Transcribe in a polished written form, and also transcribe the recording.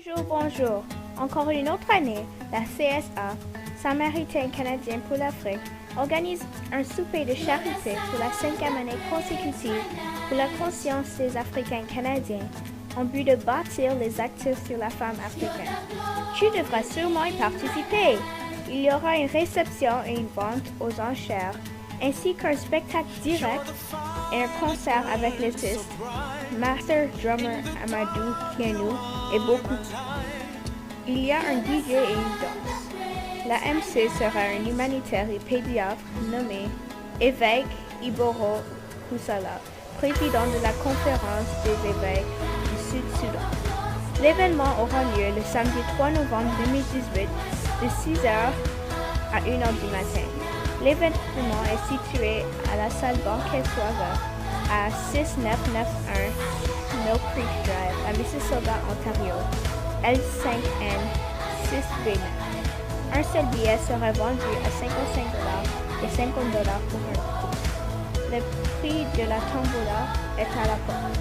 Bonjour, bonjour. Encore une autre année, la CSA, Samaritans canadiens pour l'Afrique, organise un souper de charité pour la 5e année consécutive pour la conscience des Africains canadiens, en but de bâtir les actifs sur la femme africaine. Tu devras sûrement y participer. Il y aura une réception et une vente aux enchères, ainsi qu'un spectacle direct et un concert avec l'artiste, Master Drummer Amadou Kianou et beaucoup. Il y a un DJ et une danse. La MC sera un humanitaire et pédiatre nommé Évêque Iboro Kusala, président de la conférence des évêques du Sud-Soudan. L'événement aura lieu le samedi 3 novembre 2018 de 6h à 1h du matin. L'événement est situé à la salle Banquet Soiva à 6991 Mill Creek Drive à Mississauga, Ontario, L5N 6B9. Un seul billet sera vendu à 55$ et 50$ pour un coup. Le prix de la tombola est à la porte.